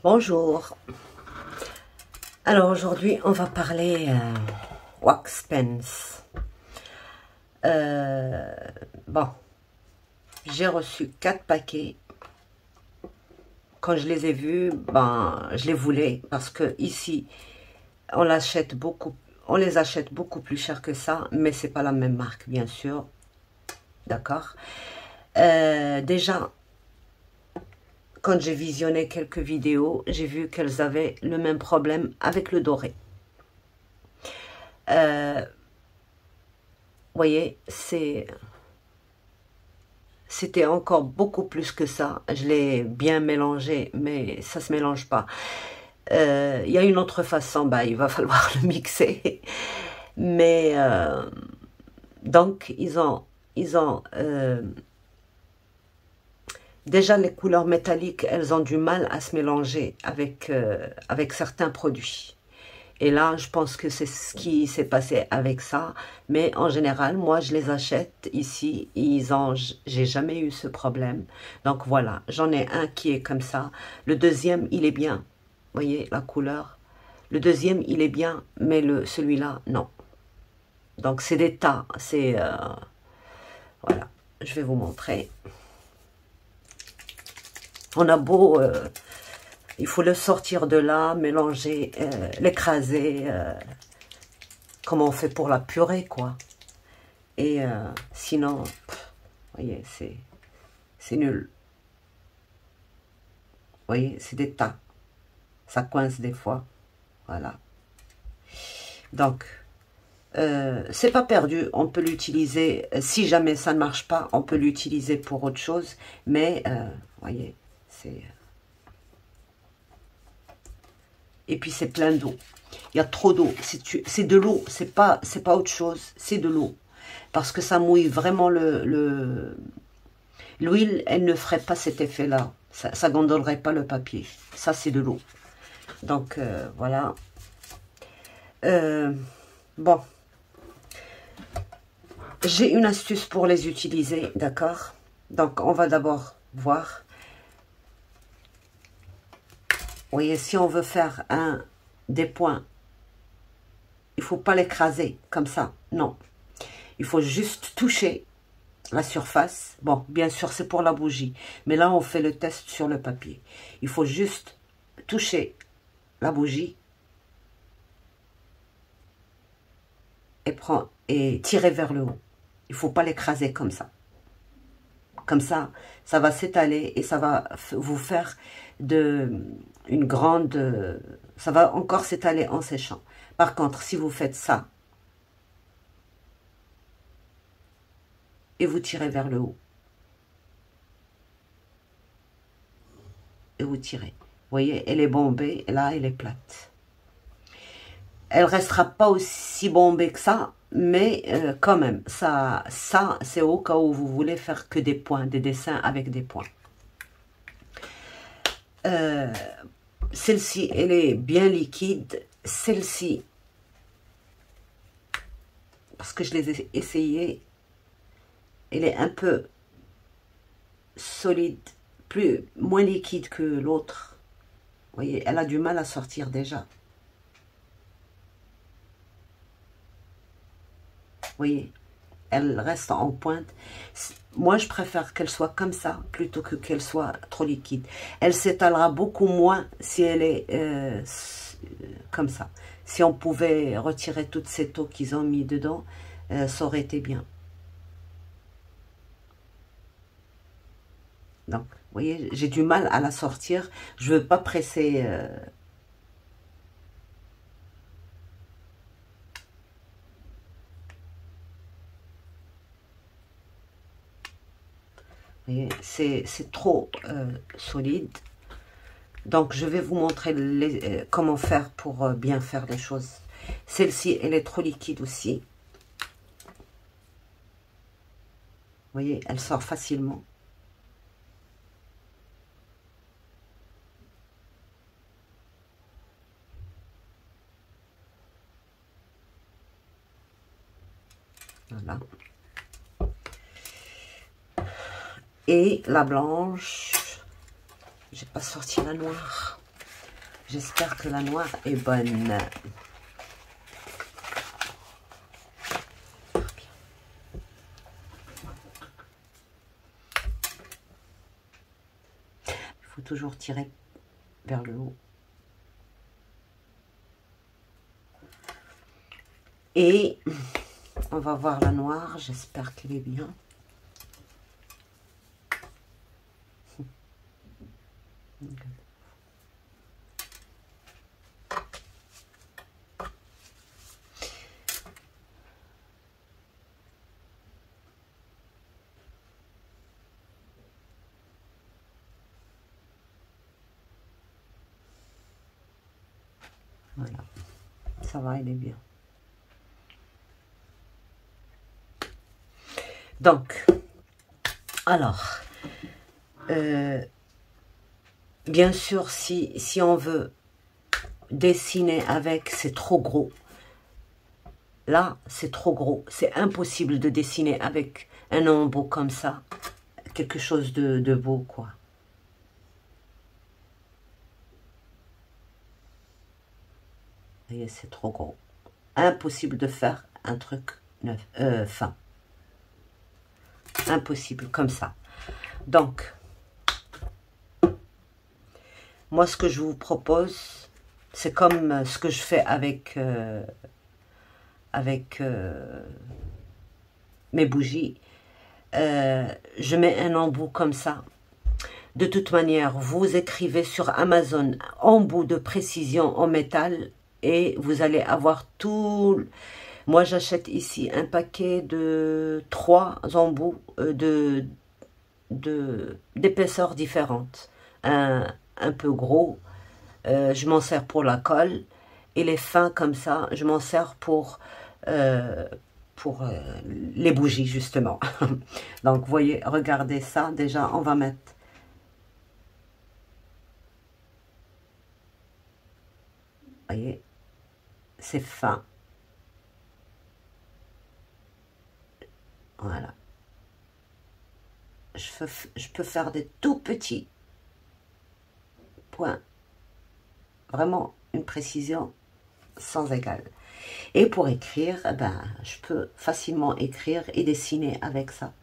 Bonjour. Alors aujourd'hui, on va parler wax pens. Bon, j'ai reçu 4 paquets. Quand je les ai vus, ben, je les voulais parce que ici, on les achète beaucoup plus cher que ça, mais c'est pas la même marque, bien sûr. D'accord. Déjà, quand j'ai visionné quelques vidéos, j'ai vu qu'elles avaient le même problème avec le doré. Vous voyez, c'était encore beaucoup plus que ça. Je l'ai bien mélangé, mais ça se mélange pas. Il y a une autre façon, bah, il va falloir le mixer. Mais donc, ils ont déjà les couleurs métalliques, elles ont du mal à se mélanger avec certains produits. Et là, je pense que c'est ce qui s'est passé avec ça. Mais en général, moi, je les achète ici. J'ai jamais eu ce problème. Donc voilà, j'en ai un qui est comme ça. Le deuxième, il est bien. Vous voyez la couleur. Le deuxième, il est bien, mais celui-là, non. Donc c'est des tas. Voilà, je vais vous montrer. On a beau... il faut le sortir de là, mélanger, l'écraser, comme on fait pour la purée, quoi. Et sinon, vous voyez, c'est nul. Vous voyez, c'est des tas. Ça coince des fois. Voilà. Donc, c'est pas perdu. On peut l'utiliser. Si jamais ça ne marche pas, on peut l'utiliser pour autre chose. Mais, vous voyez, c'est... Et puis c'est plein d'eau. Il y a trop d'eau. C'est de l'eau. C'est pas autre chose. C'est de l'eau. Parce que ça mouille vraiment l'huile, elle ne ferait pas cet effet-là. Ça gondolerait pas le papier. Ça, c'est de l'eau. Donc, voilà. Bon. J'ai une astuce pour les utiliser, d'accord? Donc, on va d'abord voir. Vous voyez, si on veut faire des points, il ne faut pas l'écraser comme ça, non. Il faut juste toucher la surface. Bon, bien sûr, c'est pour la bougie. Mais là, on fait le test sur le papier. Il faut juste toucher la bougie et tirer vers le haut. Il ne faut pas l'écraser comme ça. Comme ça, ça va s'étaler et ça va vous faire une grande... ça va encore s'étaler en séchant. Par contre, si vous faites ça et vous tirez vers le haut, et vous tirez. Vous voyez, elle est bombée, et là, elle est plate. Elle ne restera pas aussi bombée que ça, mais quand même, ça c'est au cas où vous voulez faire que des points, des dessins avec des points. Celle-ci, elle est bien liquide. Celle-ci, parce que je les ai essayées, elle est un peu solide, moins liquide que l'autre. Vous voyez, elle a du mal à sortir déjà. Vous voyez, elle reste en pointe. Moi, je préfère qu'elle soit comme ça, plutôt que qu'elle soit trop liquide. Elle s'étalera beaucoup moins si elle est comme ça. Si on pouvait retirer toute cette eau qu'ils ont mis dedans, ça aurait été bien. Donc, vous voyez, j'ai du mal à la sortir. Je ne veux pas presser... c'est trop solide. Donc, je vais vous montrer comment faire pour bien faire les choses. Celle-ci, elle est trop liquide aussi. Vous voyez, elle sort facilement. Voilà. Et la blanche, j'ai pas sorti la noire. J'espère que la noire est bonne. Il faut toujours tirer vers le haut. Et on va voir la noire, j'espère qu'elle est bien. Voilà, ça va, elle est bien. Donc, alors, bien sûr, si on veut dessiner avec, c'est trop gros. Là, c'est trop gros. C'est impossible de dessiner avec un embout comme ça. Quelque chose de beau, quoi. Vous voyez, c'est trop gros. Impossible de faire un truc neuf, fin. Impossible, comme ça. Donc, moi, ce que je vous propose, c'est comme ce que je fais avec, mes bougies. Je mets un embout comme ça. De toute manière, vous écrivez sur Amazon embout de précision en métal et vous allez avoir tout. Moi, j'achète ici un paquet de 3 embouts d'épaisseur différentes. Un peu gros, je m'en sers pour la colle. Et les fins comme ça, je m'en sers pour les bougies, justement. Donc, vous voyez, regardez ça. Déjà, on va mettre... Vous voyez, c'est fin. Voilà. Je peux faire des tout petits points. Vraiment une précision sans égale. Et pour écrire, ben, je peux facilement écrire et dessiner avec ça.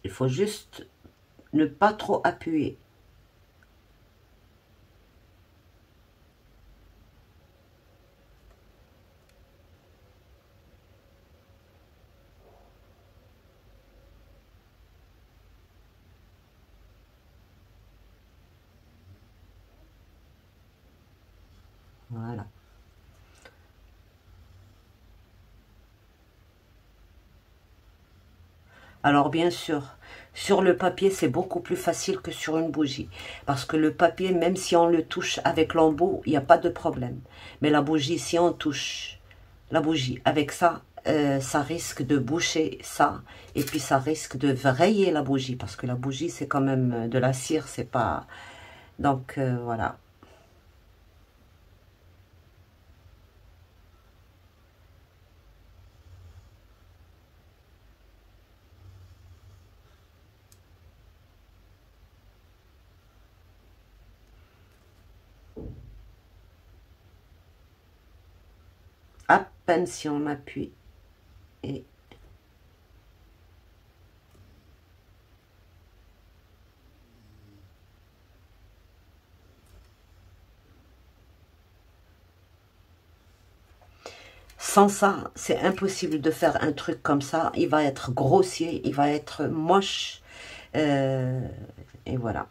Il faut juste ne pas trop appuyer. Voilà. Alors bien sûr, sur le papier, c'est beaucoup plus facile que sur une bougie. Parce que le papier, même si on le touche avec l'embout, il n'y a pas de problème. Mais la bougie, si on touche la bougie avec ça, ça risque de boucher ça. Et puis ça risque de vrayer la bougie. Parce que la bougie, c'est quand même de la cire, c'est pas... Donc voilà. À peine si on appuie et sans ça, c'est impossible de faire un truc comme ça. Il va être grossier, il va être moche. Et voilà.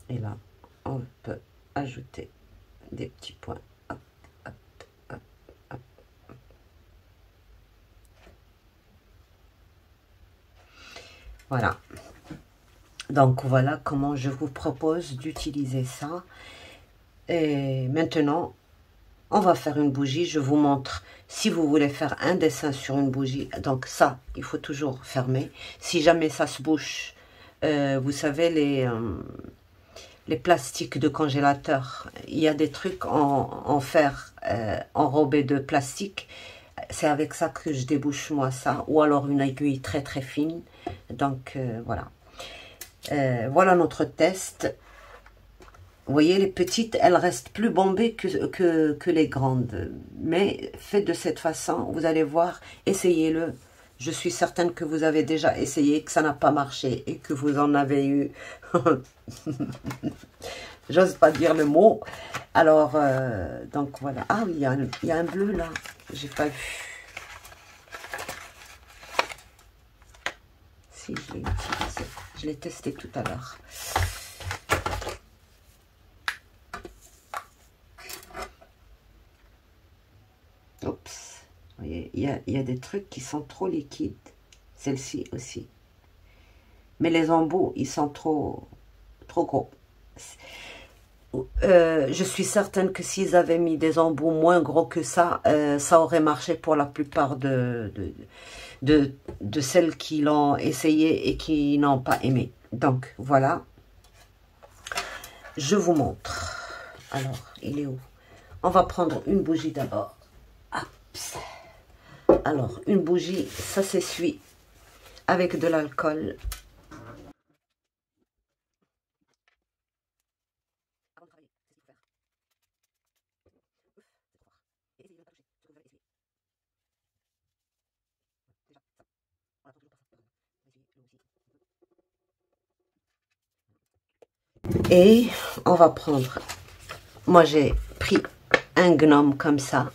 Et là, on peut ajouter des petits points. Hop, hop, hop, hop. Voilà. Donc voilà comment je vous propose d'utiliser ça. Et maintenant, on va faire une bougie. Je vous montre si vous voulez faire un dessin sur une bougie. Donc ça, il faut toujours fermer. Si jamais ça se bouche, vous savez, les plastiques de congélateur. Il y a des trucs en fer enrobé de plastique. C'est avec ça que je débouche moi ça. Ou alors une aiguille très très fine. Donc voilà. Voilà notre test. Vous voyez, les petites, elles restent plus bombées que les grandes. Mais faites de cette façon, vous allez voir, essayez-le. Je suis certaine que vous avez déjà essayé, que ça n'a pas marché et que vous en avez eu. J'ose pas dire le mot. Alors, donc voilà. Ah oui, il y a un bleu là. J'ai pas vu. Si, je l'ai utilisé. Je l'ai testé tout à l'heure. Oups. Vous voyez, il y a des trucs qui sont trop liquides. Celle-ci aussi. Mais les embouts, ils sont trop gros. Je suis certaine que s'ils avaient mis des embouts moins gros que ça, ça aurait marché pour la plupart de celles qui l'ont essayé et qui n'ont pas aimé. Donc, voilà. Je vous montre. Alors, il est où? On va prendre une bougie d'abord. Alors, une bougie, ça s'essuie avec de l'alcool. Et on va prendre, moi j'ai pris un gnome comme ça,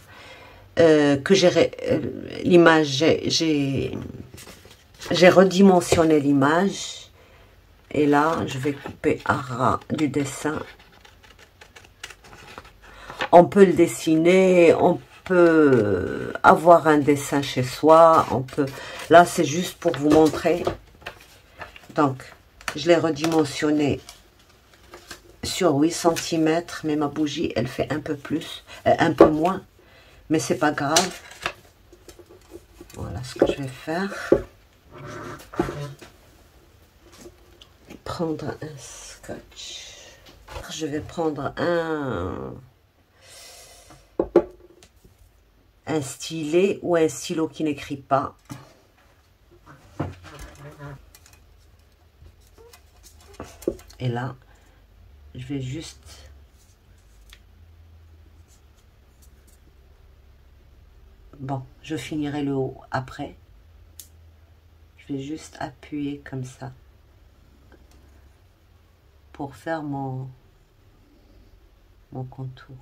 que l'image, j'ai redimensionné l'image. Et là, je vais couper à ras du dessin. On peut le dessiner, on peut avoir un dessin chez soi, on peut... Là, c'est juste pour vous montrer. Donc, je l'ai redimensionné sur 8 cm, mais ma bougie, elle fait un peu plus, un peu moins. Mais c'est pas grave. Voilà ce que je vais faire. Prendre un scotch. Je vais prendre un stylet ou un stylo qui n'écrit pas. Et là, je vais juste... Bon, je finirai le haut après. Je vais juste appuyer comme ça pour faire mon contour.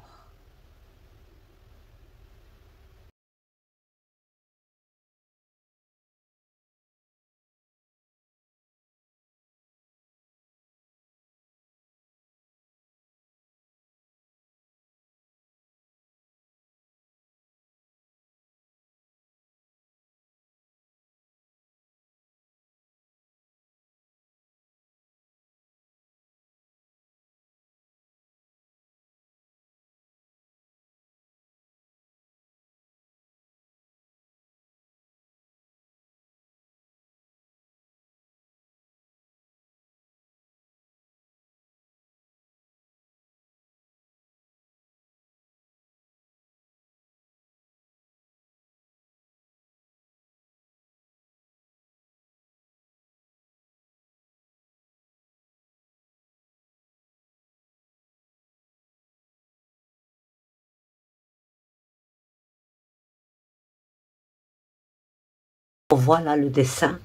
Voilà le dessin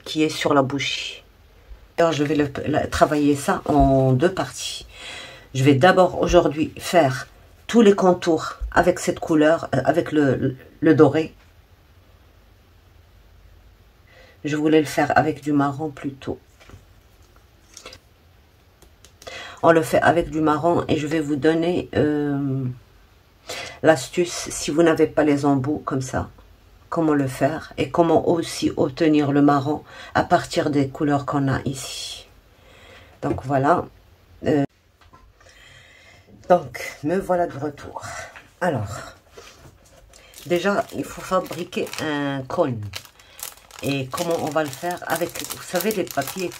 qui est sur la bougie. Alors je vais travailler ça en deux parties. Je vais d'abord aujourd'hui faire tous les contours avec cette couleur, avec le doré. Je voulais le faire avec du marron plutôt. On le fait avec du marron et je vais vous donner l'astuce si vous n'avez pas les embouts comme ça. Comment le faire et comment aussi obtenir le marron à partir des couleurs qu'on a ici. Donc voilà. Donc me voilà de retour. Alors, déjà il faut fabriquer un cône. Et comment on va le faire avec, vous savez, les papiers,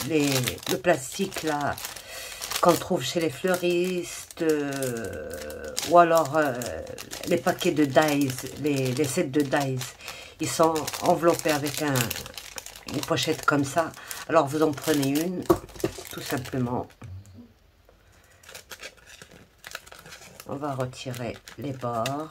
le plastique là, qu'on trouve chez les fleuristes, ou alors les paquets de Dyes, les sets de Dyes. Ils sont enveloppés avec une pochette comme ça. Alors vous en prenez une, tout simplement. On va retirer les bords.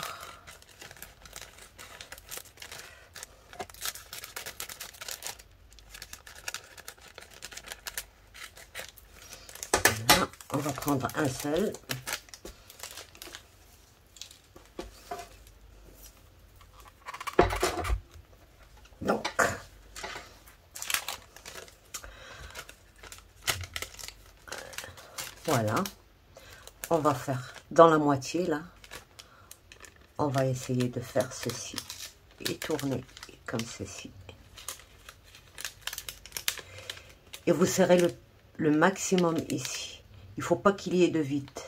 Voilà, on va prendre un seul. Donc, voilà. On va faire dans la moitié, là. On va essayer de faire ceci. Et tourner comme ceci. Et vous serrez le maximum ici. Il ne faut pas qu'il y ait de vide.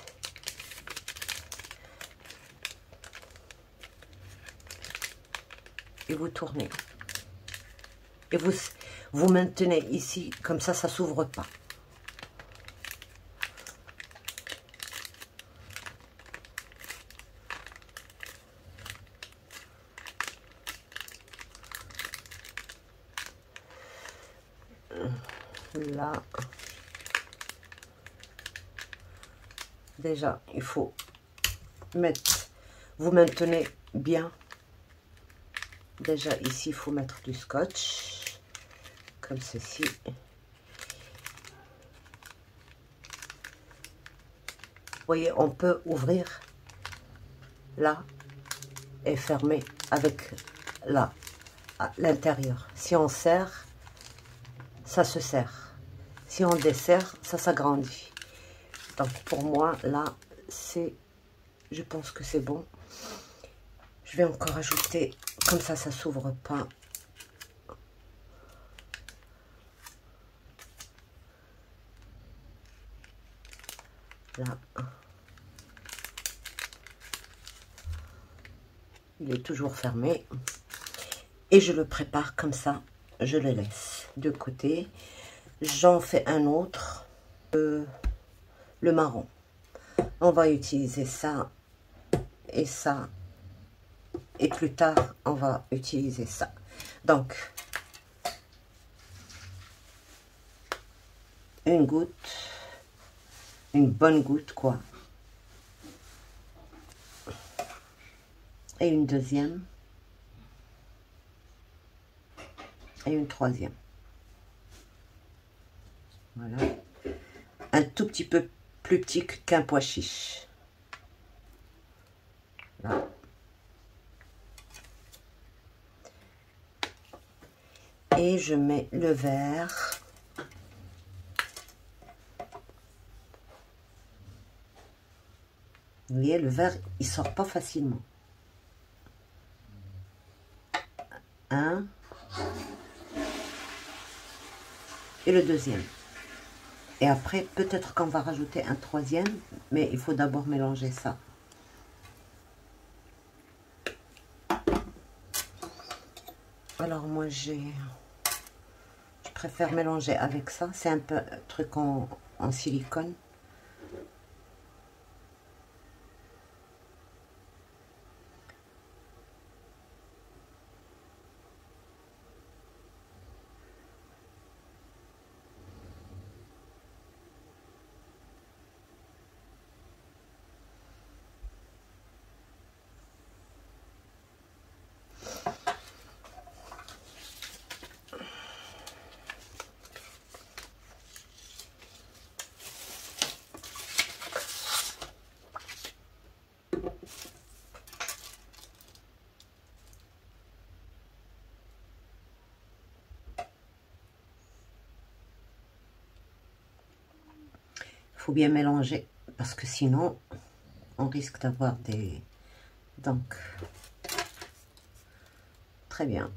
Et vous tournez. Et vous maintenez ici, comme ça ne s'ouvre pas. Là, déjà, il faut mettre, vous maintenez bien. Déjà, ici, il faut mettre du scotch, comme ceci. Vous voyez, on peut ouvrir là et fermer avec là, à l'intérieur. Si on serre, ça se serre. Si on desserre, ça s'agrandit. Donc pour moi, là, je pense que c'est bon. Je vais encore ajouter, comme ça s'ouvre pas. Là. Il est toujours fermé. Et je le prépare comme ça. Je le laisse de côté. J'en fais un autre. Le marron. On va utiliser ça et ça. Et plus tard, on va utiliser ça. Donc, une goutte. Une bonne goutte, quoi. Et une deuxième. Et une troisième. Voilà. Un tout petit peu plus petit qu'un pois chiche. Là. Et je mets le verre. Vous voyez, le verre, il sort pas facilement. Un. Et le deuxième. Et après, peut-être qu'on va rajouter un troisième, mais il faut d'abord mélanger ça. Alors moi, je préfère mélanger avec ça. C'est un peu un truc en silicone. Faut bien mélanger parce que sinon on risque d'avoir des... Donc, très bien.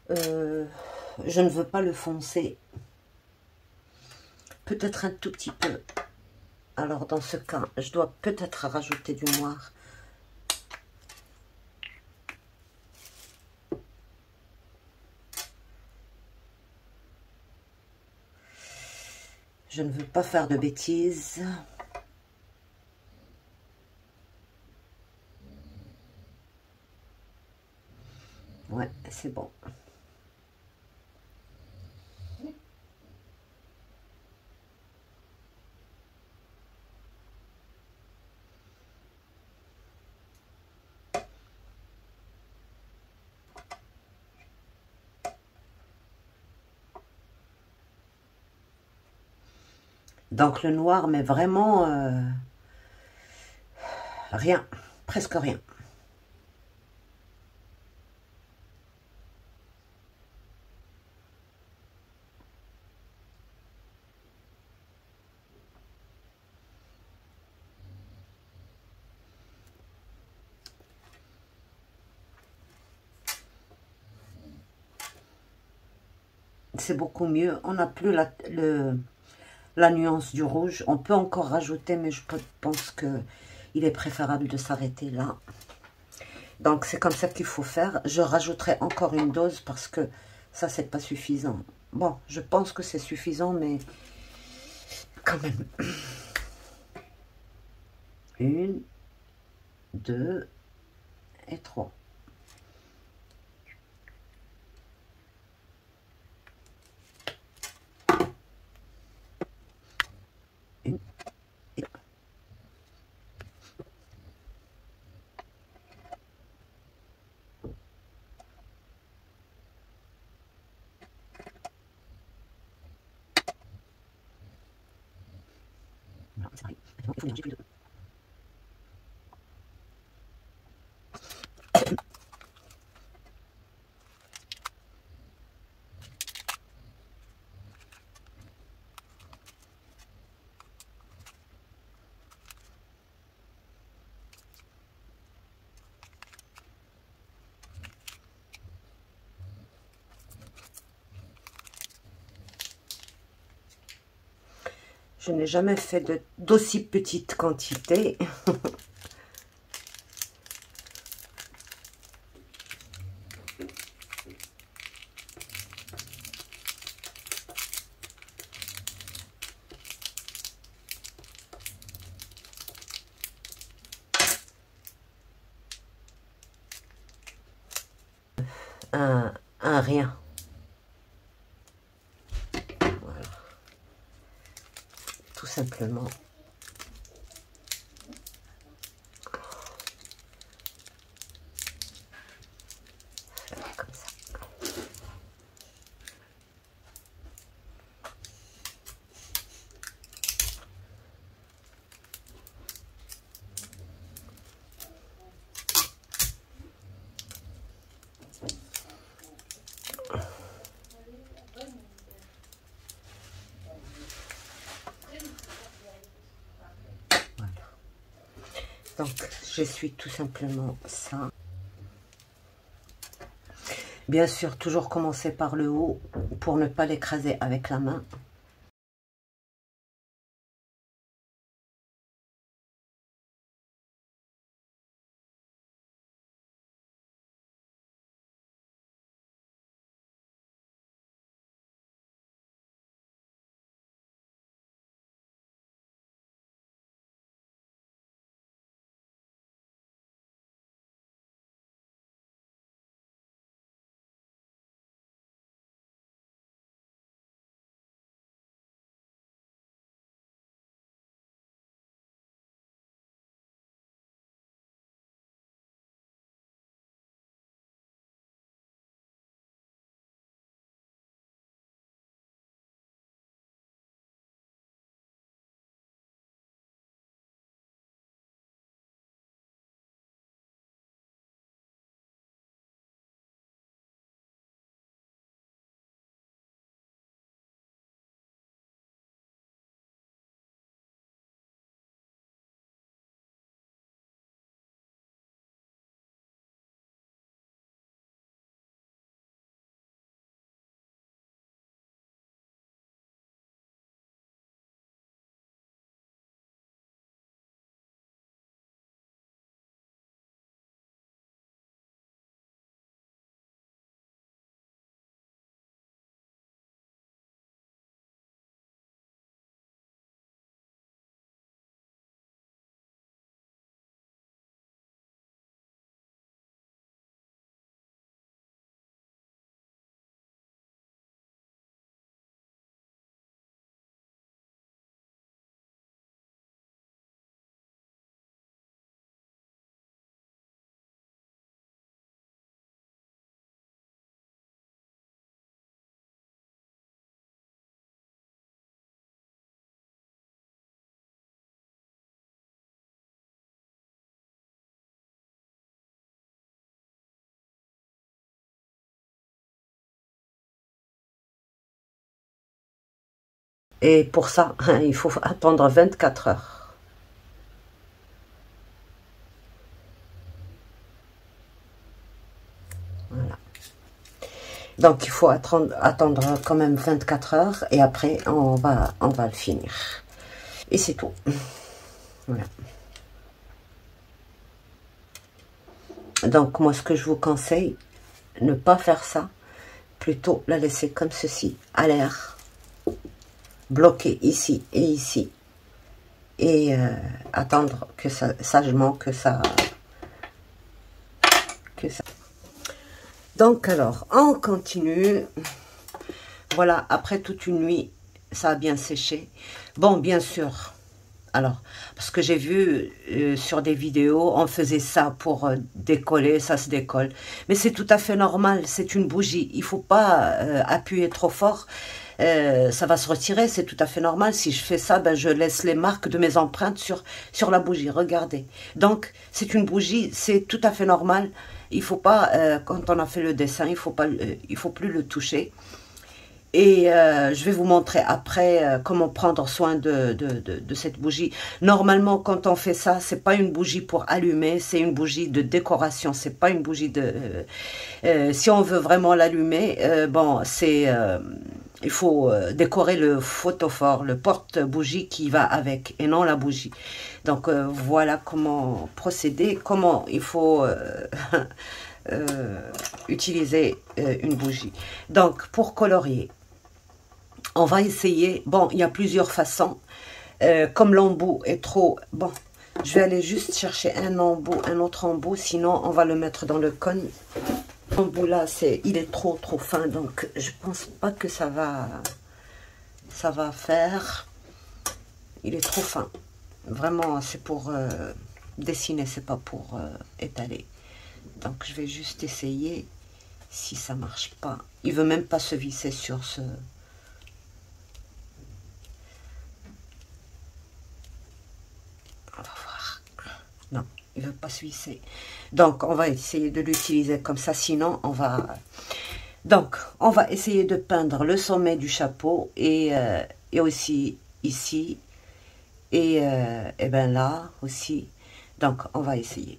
Je ne veux pas le foncer. Peut-être un tout petit peu. Alors dans ce cas, je dois peut-être rajouter du noir. Je ne veux pas faire de bêtises. Ouais, c'est bon. Donc le noir, mais vraiment rien, presque rien. C'est beaucoup mieux. On n'a plus la nuance du rouge. On peut encore rajouter, mais je pense que il est préférable de s'arrêter là. Donc c'est comme ça qu'il faut faire. Je rajouterai encore une dose parce que ça c'est pas suffisant. Bon, je pense que c'est suffisant, mais quand même. Une, deux et trois. Une et deux. Voilà, c'est pareil. Maintenant, il faut mélanger tous les deux. Je n'ai jamais fait d'aussi petite quantité. Un rien. Voilà. Tout simplement. Comme ça. Donc, j'essuie tout simplement ça. Bien sûr, toujours commencer par le haut pour ne pas l'écraser avec la main. Et pour ça, il faut attendre 24 heures. Voilà. Donc, il faut attendre quand même 24 heures et après, on va le finir. Et c'est tout. Voilà. Donc, moi, ce que je vous conseille, ne pas faire ça. Plutôt la laisser comme ceci, à l'air. Bloqué ici et ici. Et attendre que ça, sagement, que ça... Donc, alors, on continue. Voilà, après toute une nuit, ça a bien séché. Bon, bien sûr, alors, parce que j'ai vu sur des vidéos, on faisait ça pour décoller, ça se décolle. Mais c'est tout à fait normal, c'est une bougie. Il faut pas appuyer trop fort, ça va se retirer, c'est tout à fait normal. Si je fais ça, ben, je laisse les marques de mes empreintes sur la bougie, regardez. Donc, c'est une bougie, c'est tout à fait normal. Il faut pas, quand on a fait le dessin, il faut plus le toucher. Et je vais vous montrer après comment prendre soin de cette bougie. Normalement, quand on fait ça, c'est pas une bougie pour allumer, c'est une bougie de décoration. C'est pas une bougie de... si on veut vraiment l'allumer, bon, il faut décorer le photophore, le porte-bougie qui va avec, et non la bougie. Donc voilà comment procéder, comment il faut... utiliser une bougie. Donc, pour colorier, on va essayer, bon, il y a plusieurs façons. Comme l'embout est trop... Bon, je vais aller juste chercher un embout, un autre embout, sinon on va le mettre dans le cône. L'embout là, il est trop fin, donc je pense pas que ça va faire. Il est trop fin. Vraiment, c'est pour dessiner, c'est pas pour étaler. Donc je vais juste essayer. Si ça marche pas, il veut même pas se visser sur ce... On va voir. Non, il veut pas se visser. Donc, on va essayer de l'utiliser comme ça. Sinon, on va... Donc, on va essayer de peindre le sommet du chapeau et aussi ici. Et ben là aussi. Donc, on va essayer.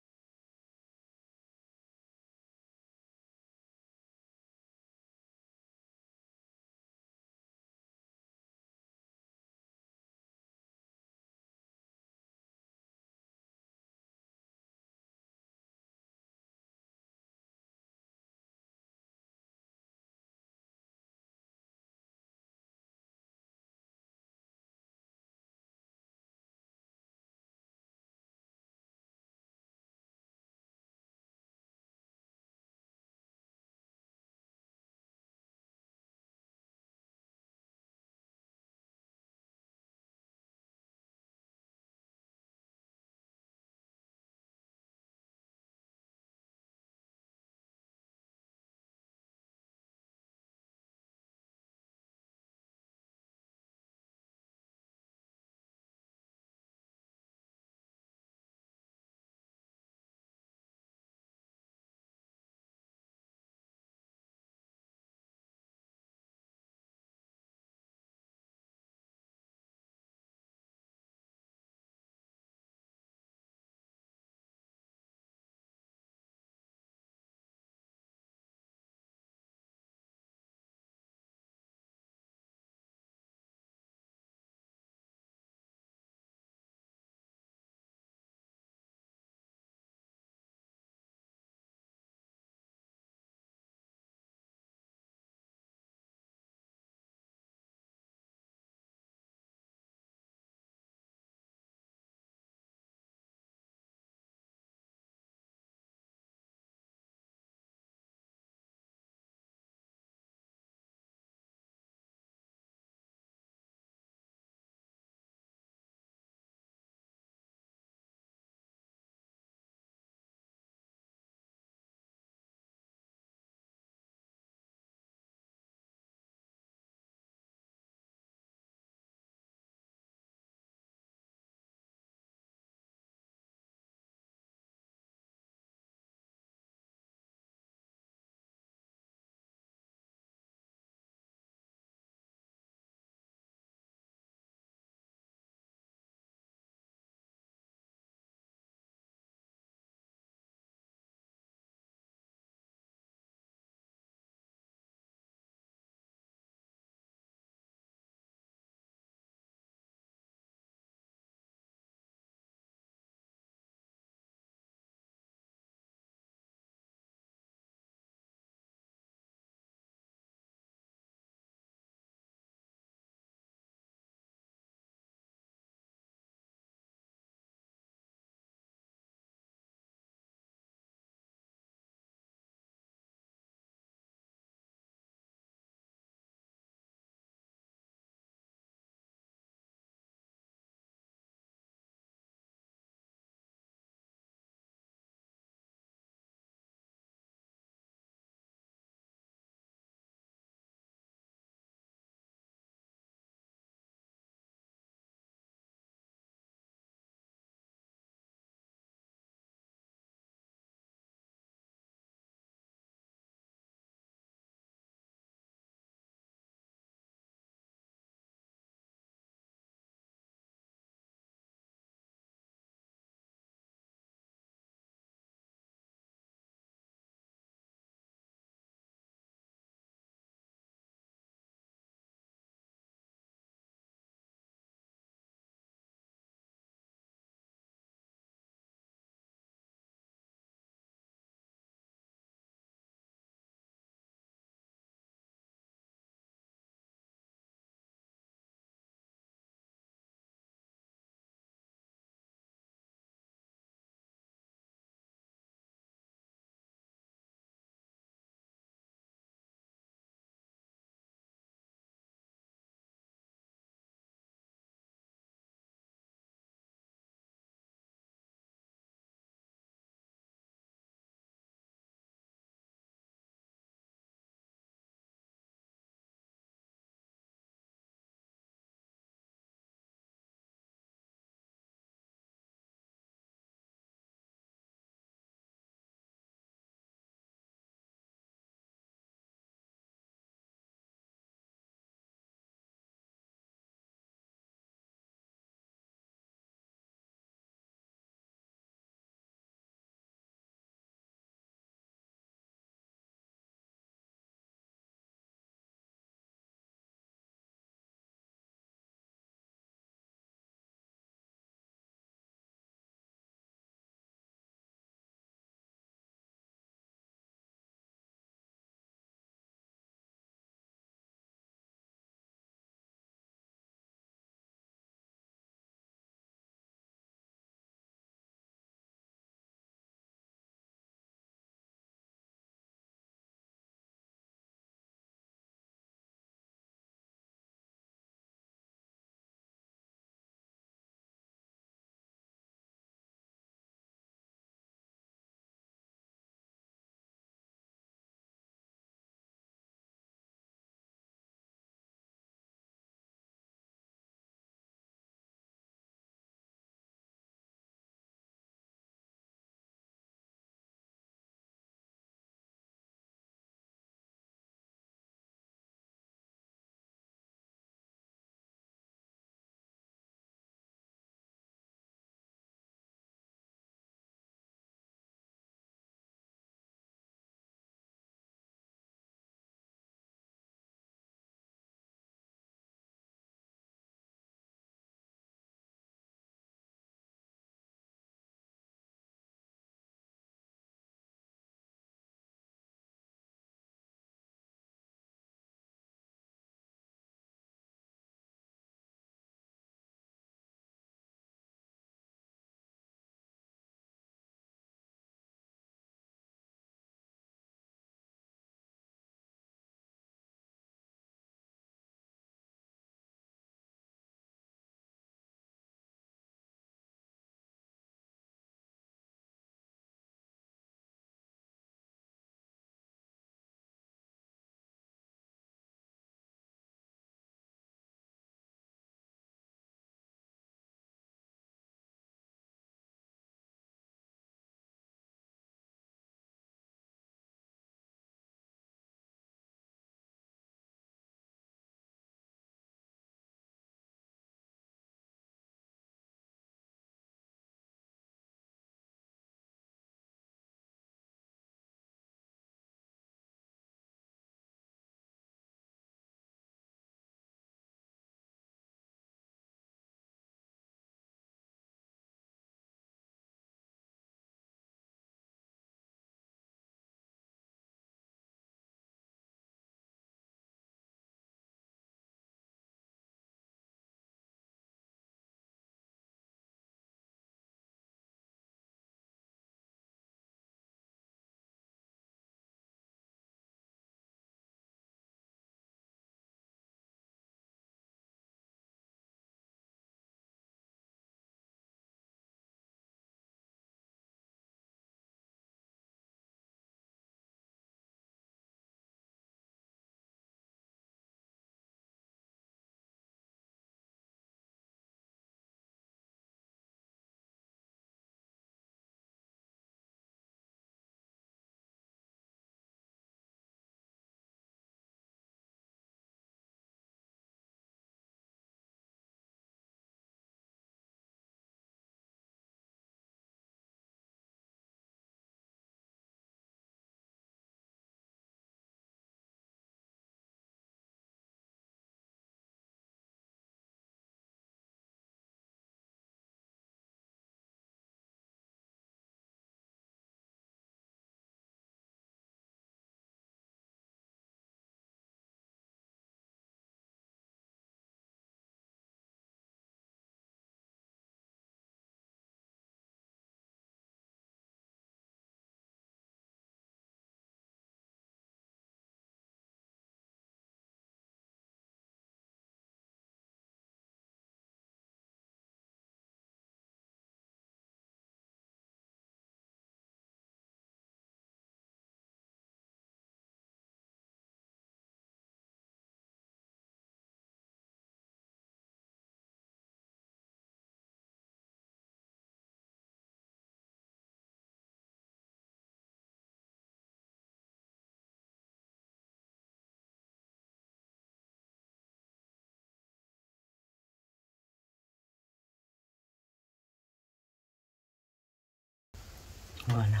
Voilà.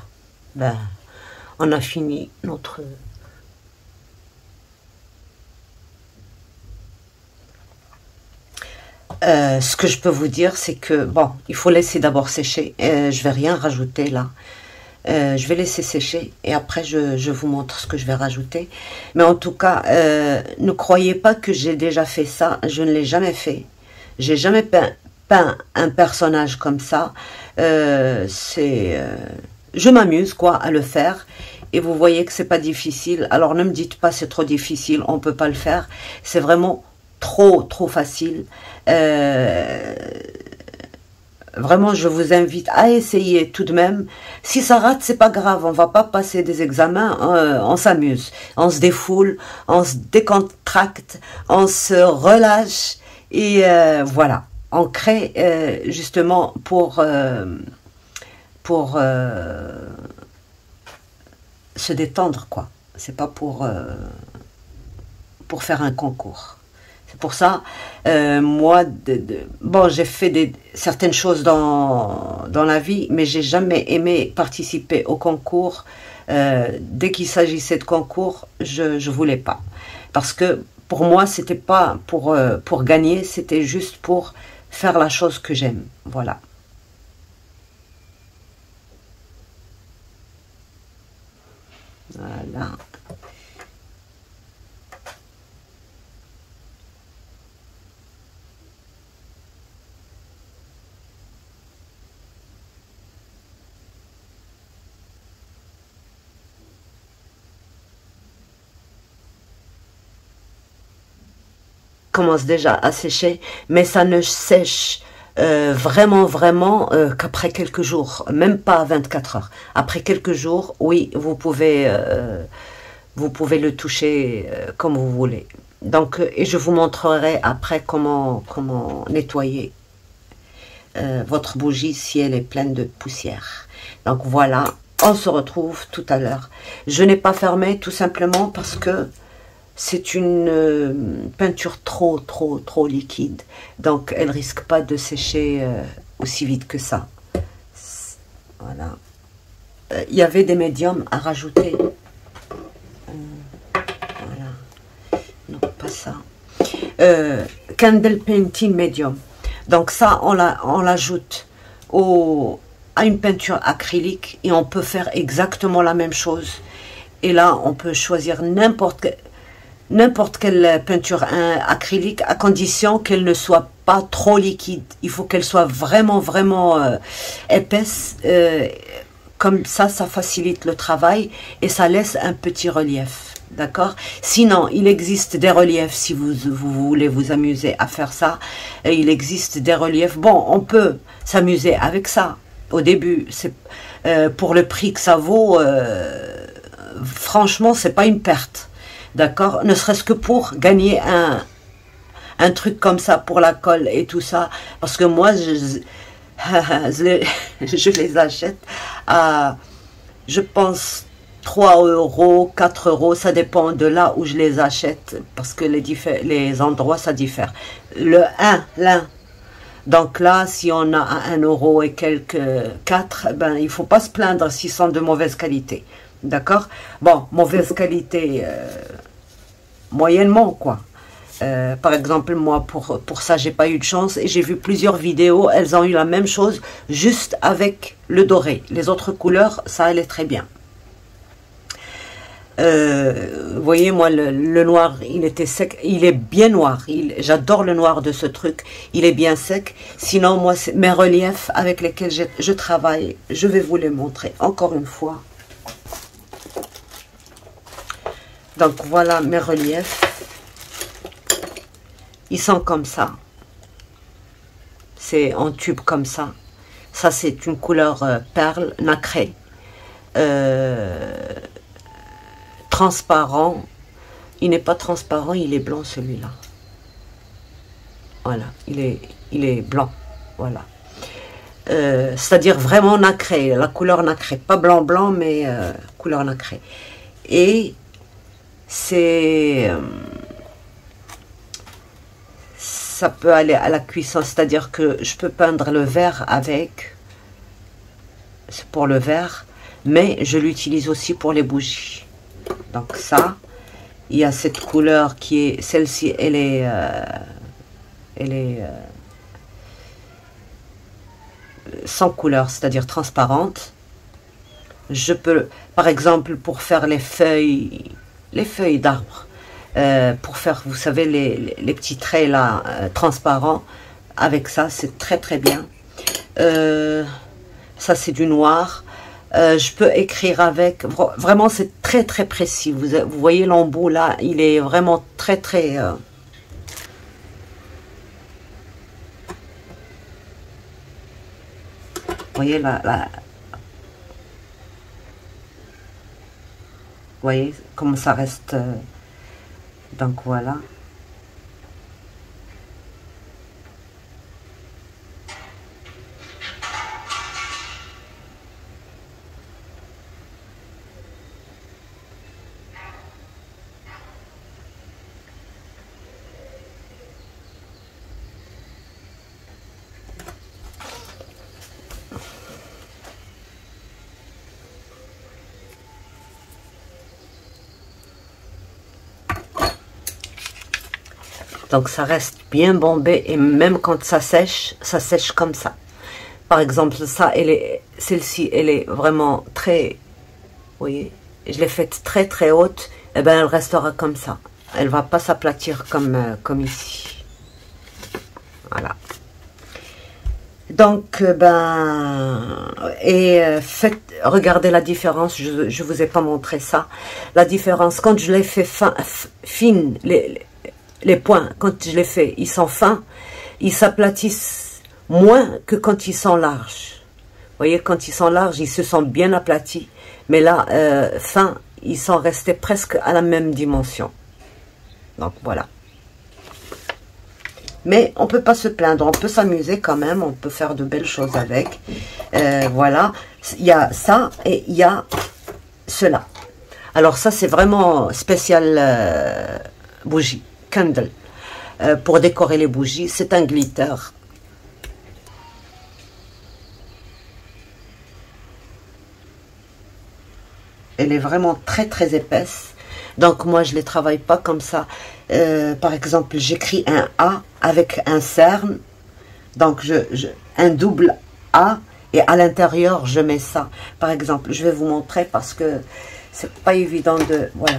Ben, on a fini notre... ce que je peux vous dire, c'est que, bon, il faut laisser d'abord sécher. Je vais rien rajouter là. Je vais laisser sécher et après je vous montre ce que je vais rajouter. Mais en tout cas, ne croyez pas que j'ai déjà fait ça. Je ne l'ai jamais fait. J'ai jamais peint un personnage comme ça. Je m'amuse quoi à le faire. Et vous voyez que c'est pas difficile. Alors ne me dites pas c'est trop difficile, on peut pas le faire. C'est vraiment trop facile. Vraiment, je vous invite à essayer tout de même. Si ça rate, c'est pas grave. On va pas passer des examens. On s'amuse. On se défoule. On se décontracte. On se relâche. Et voilà. On crée justement pour se détendre, quoi. C'est pas pour faire un concours. C'est pour ça, moi, bon, j'ai fait certaines choses dans la vie, mais j'ai jamais aimé participer au concours. Dès qu'il s'agissait de concours, je voulais pas. Parce que pour moi, c'était pas pour gagner, c'était juste pour faire la chose que j'aime. Voilà. Voilà. Commence déjà à sécher, mais ça ne sèche vraiment qu'après quelques jours, même pas 24 heures. Après quelques jours, oui, vous pouvez le toucher comme vous voulez. Donc, et je vous montrerai après comment nettoyer votre bougie si elle est pleine de poussière. Donc voilà, on se retrouve tout à l'heure. Je n'ai pas fermé tout simplement parce que c'est une peinture trop liquide. Donc elle risque pas de sécher aussi vite que ça. Voilà. Il y avait des médiums à rajouter. Voilà. Non, pas ça. Candle Painting Medium. Donc ça, on l'ajoute à une peinture acrylique et on peut faire exactement la même chose. Et là, on peut choisir n'importe quelle peinture acrylique à condition qu'elle ne soit pas trop liquide. Il faut qu'elle soit vraiment épaisse. Comme ça facilite le travail et ça laisse un petit relief. D'accord? Sinon, il existe des reliefs si vous voulez vous amuser à faire ça. Et il existe des reliefs. Bon, on peut s'amuser avec ça. Au début, c'est pour le prix que ça vaut, franchement, c'est pas une perte. D'accord? Ne serait-ce que pour gagner un truc comme ça pour la colle et tout ça. Parce que moi, je les achète à, je pense, 3 €, 4 €, ça dépend de là où je les achète, parce que les endroits, ça diffère. L'un. Donc là, si on a à 1 € et quelques 4, ben, il ne faut pas se plaindre s'ils sont de mauvaise qualité. D'accord? Bon, mauvaise qualité, moyennement, quoi. Par exemple, moi, pour ça, j'ai pas eu de chance et j'ai vu plusieurs vidéos, elles ont eu la même chose, juste avec le doré. Les autres couleurs, ça allait très bien. Vous voyez, moi, le noir, il était sec, il est bien noir. J'adore le noir de ce truc, il est bien sec. Sinon, moi, mes reliefs avec lesquels je travaille, je vais vous les montrer encore une fois. Donc, voilà mes reliefs. Ils sont comme ça. C'est en tube comme ça. Ça, c'est une couleur perle nacrée. Transparent. Il n'est pas transparent, il est blanc celui-là. Voilà, il est blanc. Voilà. C'est-à-dire vraiment nacré, la couleur nacrée. Pas blanc, mais couleur nacrée. Et c'est... ça peut aller à la cuisson, c'est-à-dire que je peux peindre le vert avec, c'est pour le vert, mais je l'utilise aussi pour les bougies. Donc ça, il y a cette couleur qui est, celle-ci, elle est sans couleur, c'est-à-dire transparente. Je peux, par exemple, pour faire les feuilles d'arbres, pour faire, vous savez, les petits traits là, transparents, avec ça, c'est très très bien. Ça, c'est du noir. Je peux écrire avec, vraiment, c'est très très précis. Vous voyez l'embout là, il est vraiment très très... Vous voyez vous voyez comment ça reste. Donc voilà. Donc ça reste bien bombé et même quand ça sèche comme ça. Par exemple, ça, celle-ci, elle est vraiment très, vous voyez, je l'ai faite très très haute, et ben elle restera comme ça. Elle va pas s'aplatir comme ici. Voilà. Donc, regardez la différence, je vous ai pas montré ça. La différence, quand je l'ai fait fine, les points, quand je les fais, ils sont fins, ils s'aplatissent moins que quand ils sont larges. Vous voyez, quand ils sont larges, ils se sont bien aplatis. Mais là, fins, ils sont restés presque à la même dimension. Donc, voilà. Mais on ne peut pas se plaindre, on peut s'amuser quand même, on peut faire de belles choses avec. Voilà, il y a ça et il y a cela. Alors ça, c'est vraiment spécial bougie. Candle, pour décorer les bougies, c'est un glitter. Elle est vraiment très très épaisse, donc moi je les travaille pas comme ça. Par exemple, j'écris un A avec un cerne, donc un double A, et à l'intérieur je mets ça. Par exemple, je vais vous montrer parce que c'est pas évident de... Voilà.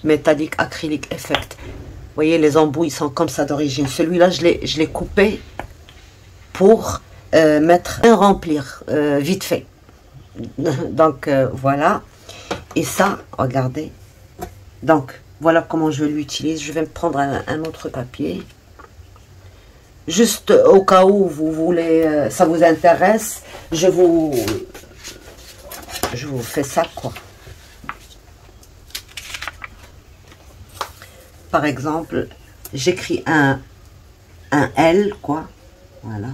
Métallique, acrylique, effect. Vous voyez, les embouts, ils sont comme ça d'origine. Celui-là, je l'ai coupé pour remplir vite fait. Donc, voilà. Et ça, regardez. Donc, voilà comment je l'utilise. Je vais me prendre un autre papier. Juste au cas où vous voulez, ça vous intéresse, je vous fais ça, quoi. Par exemple, j'écris un L, quoi. Voilà.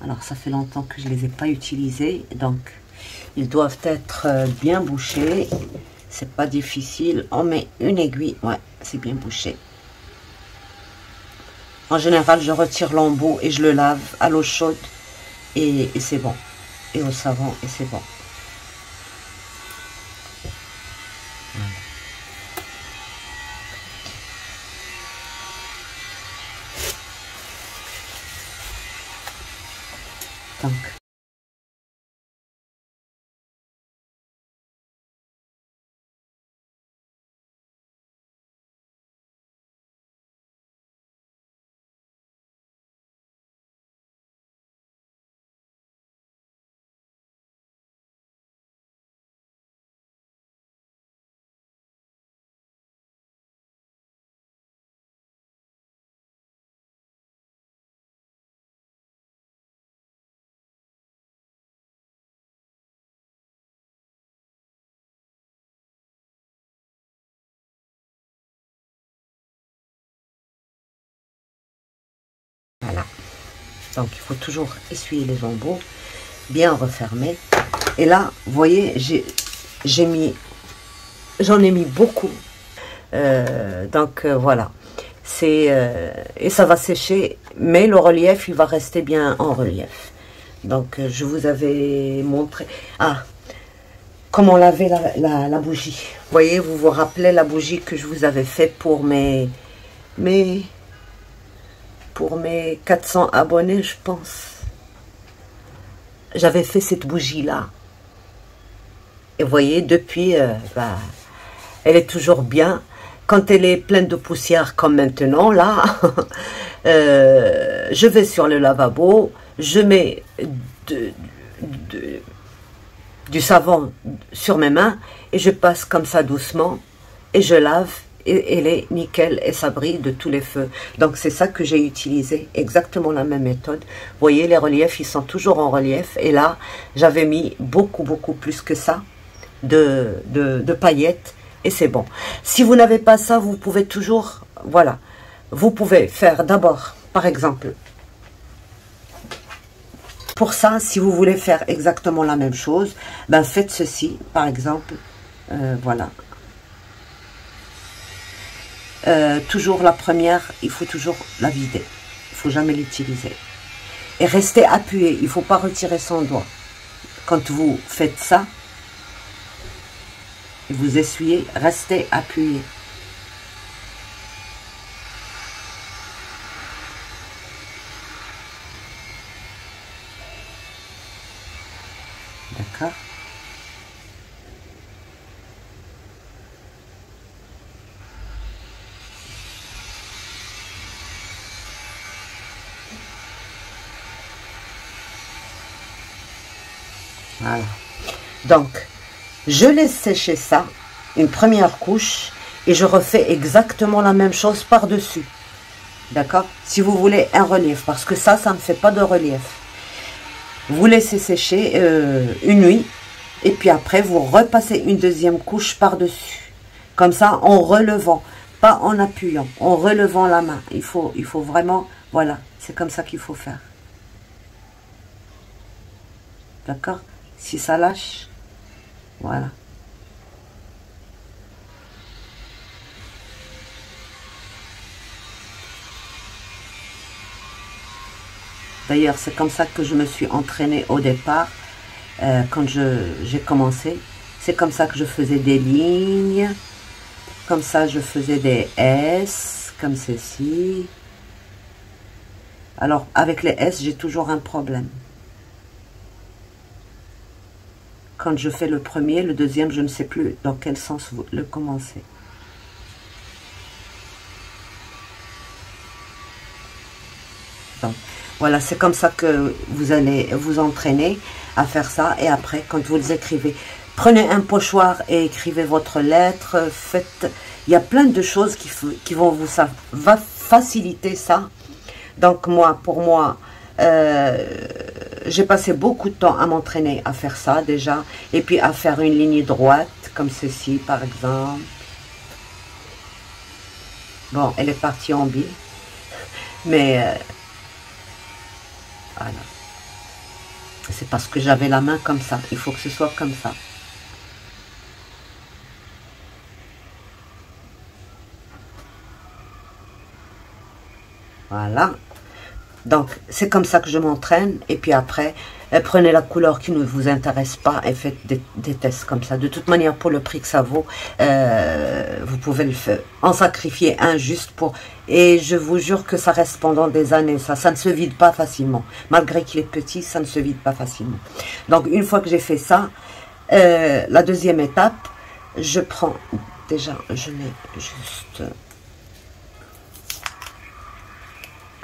Alors, ça fait longtemps que je ne les ai pas utilisés. Donc, ils doivent être bien bouchés. C'est pas difficile. On met une aiguille. Ouais, c'est bien bouché. En général, je retire l'embout et je le lave à l'eau chaude. Et c'est bon. Et au savon, et c'est bon. Donc, voilà. Donc, il faut toujours essuyer les embouts, bien refermer. Et là, vous voyez, j'en ai mis beaucoup. Donc, voilà. Et ça va sécher, mais le relief, il va rester bien en relief. Donc, je vous avais montré... Ah, comment laver la bougie. Vous voyez, vous vous rappelez la bougie que je vous avais fait pour mes 400 abonnés, je pense. J'avais fait cette bougie-là. Et vous voyez, depuis, elle est toujours bien. Quand elle est pleine de poussière comme maintenant, là, je vais sur le lavabo, je mets du savon sur mes mains et je passe comme ça doucement et je lave et elle est nickel et ça brille de tous les feux. Donc c'est ça que j'ai utilisé, exactement la même méthode. Vous voyez, les reliefs, ils sont toujours en relief et là, j'avais mis beaucoup plus que ça de paillettes et c'est bon. Si vous n'avez pas ça, vous pouvez toujours, voilà, vous pouvez faire d'abord, par exemple, pour ça, si vous voulez faire exactement la même chose, ben faites ceci, par exemple, voilà. Toujours la première, il faut toujours la vider. Il ne faut jamais l'utiliser. Et restez appuyé, il ne faut pas retirer son doigt. Quand vous faites ça, vous essuyez, restez appuyé. D'accord? Voilà. Donc, je laisse sécher ça, une première couche, et je refais exactement la même chose par-dessus. D'accord? Si vous voulez un relief, parce que ça ne fait pas de relief. Vous laissez sécher une nuit, et puis après, vous repassez une deuxième couche par-dessus. Comme ça, en relevant, pas en appuyant, en relevant la main. Il faut vraiment, voilà, c'est comme ça qu'il faut faire. D'accord? Si ça lâche, voilà. D'ailleurs, c'est comme ça que je me suis entraînée au départ, quand j'ai commencé. C'est comme ça que je faisais des lignes, comme ça je faisais des S, comme ceci. Alors, avec les S, j'ai toujours un problème. Quand je fais le premier, le deuxième, je ne sais plus dans quel sens le commencer. Donc, voilà, c'est comme ça que vous allez vous entraîner à faire ça. Et après, quand vous les écrivez, prenez un pochoir et écrivez votre lettre. Faites, il y a plein de choses qui vont vous faciliter ça. Donc moi, pour moi, j'ai passé beaucoup de temps à m'entraîner à faire ça déjà. Et puis à faire une ligne droite, comme ceci par exemple. Bon, elle est partie en biais. Mais voilà. C'est parce que j'avais la main comme ça. Il faut que ce soit comme ça. Voilà. Donc, c'est comme ça que je m'entraîne. Et puis après, prenez la couleur qui ne vous intéresse pas et faites des tests comme ça. De toute manière, pour le prix que ça vaut, vous pouvez en sacrifier un juste pour... Et je vous jure que ça reste pendant des années. Ça ne se vide pas facilement. Malgré qu'il est petit, ça ne se vide pas facilement. Donc, une fois que j'ai fait ça, la deuxième étape, je prends... Déjà, je mets juste...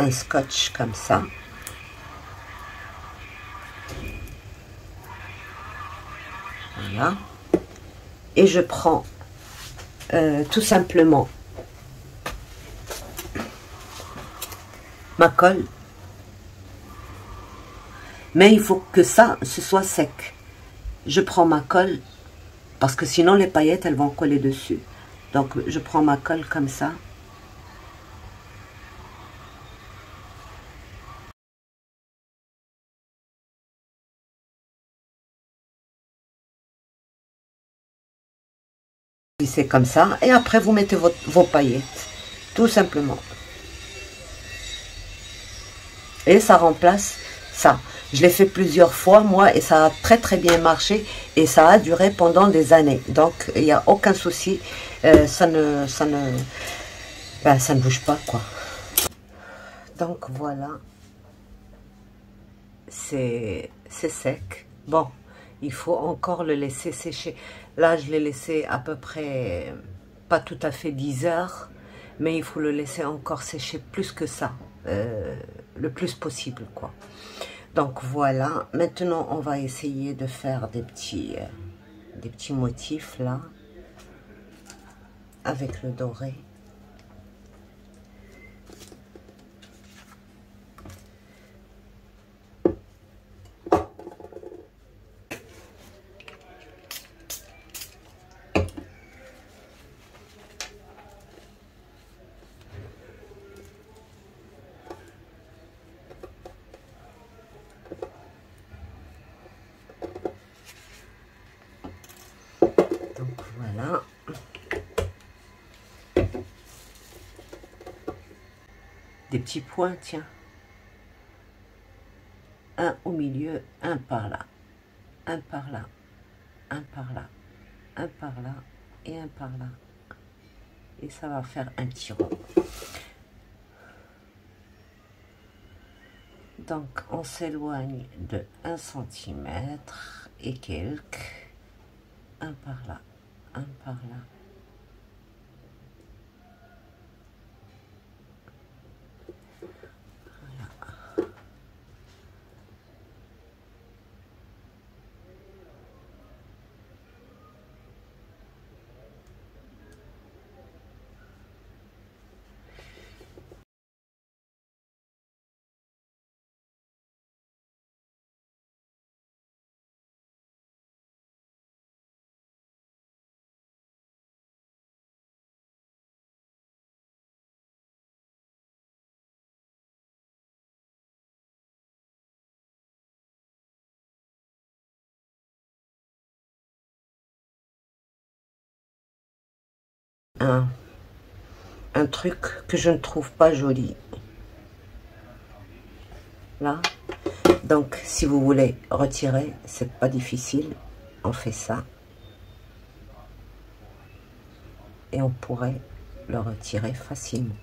un scotch comme ça. Voilà. Et je prends tout simplement ma colle. Mais il faut que ça, ce soit sec. Je prends ma colle parce que sinon les paillettes, elles vont coller dessus. Donc, je prends ma colle comme ça. C'est comme ça, et après vous mettez vos paillettes, tout simplement. Et ça remplace ça. Je l'ai fait plusieurs fois, moi, et ça a très très bien marché. Et ça a duré pendant des années. Donc, il n'y a aucun souci. Ça ne bouge pas, quoi. Donc, voilà. C'est sec. Bon, il faut encore le laisser sécher. Là, je l'ai laissé à peu près, pas tout à fait 10 heures, mais il faut le laisser encore sécher plus que ça, le plus possible, quoi. Donc voilà, maintenant on va essayer de faire des petits motifs là, avec le doré. Donc voilà. Des petits points, tiens. Un au milieu, un par là, un par là, un par là, un par là et un par là. Et ça va faire un petit rond. Donc on s'éloigne de 1 centimètre et quelques. Un par là, un par là. Un truc que je ne trouve pas joli. Là. Donc, si vous voulez retirer, c'est pas difficile. On fait ça. Et on pourrait le retirer facilement.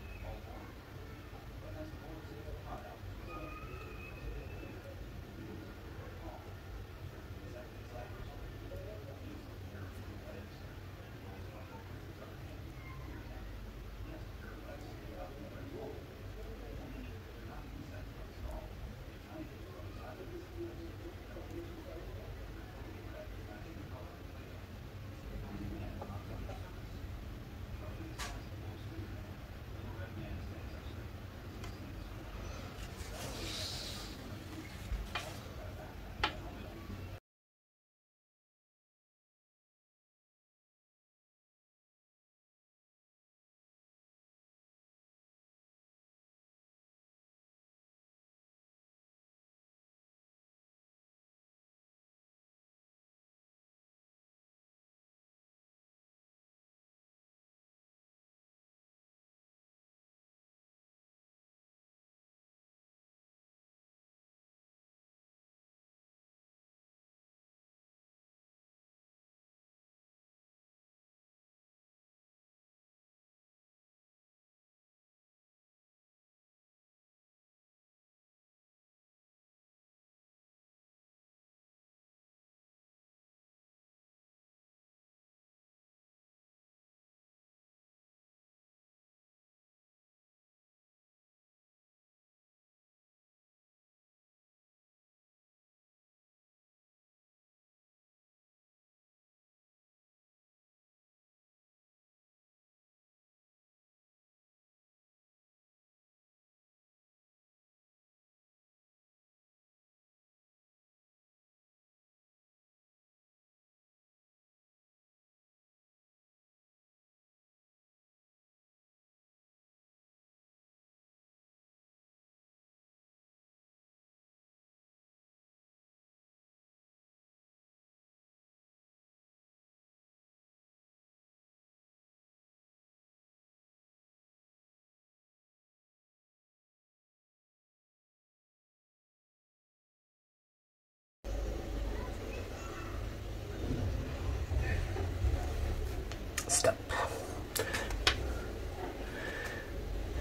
Stop.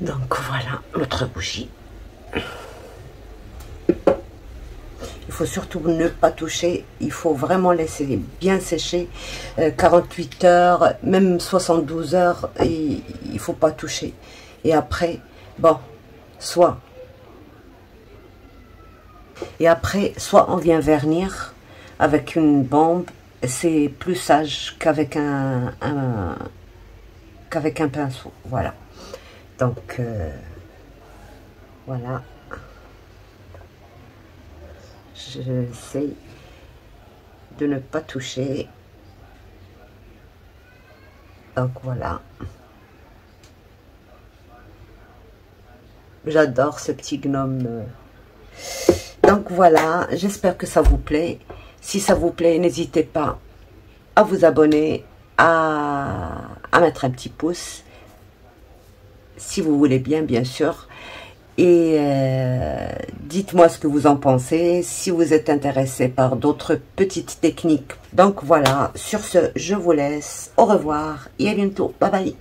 Donc voilà notre bougie. Il faut surtout ne pas toucher, il faut vraiment laisser bien sécher, 48 heures, même 72 heures, et il faut pas toucher. Et après, bon, soit on vient vernir avec une bombe, c'est plus sage qu'avec qu'avec un pinceau, voilà. Donc, voilà. J'essaie de ne pas toucher. Donc voilà. J'adore ce petit gnome. Donc voilà, j'espère que ça vous plaît. Si ça vous plaît, n'hésitez pas à vous abonner, à mettre un petit pouce. Si vous voulez bien sûr. Et dites-moi ce que vous en pensez, si vous êtes intéressé par d'autres petites techniques. Donc voilà, sur ce, je vous laisse. Au revoir et à bientôt. Bye bye.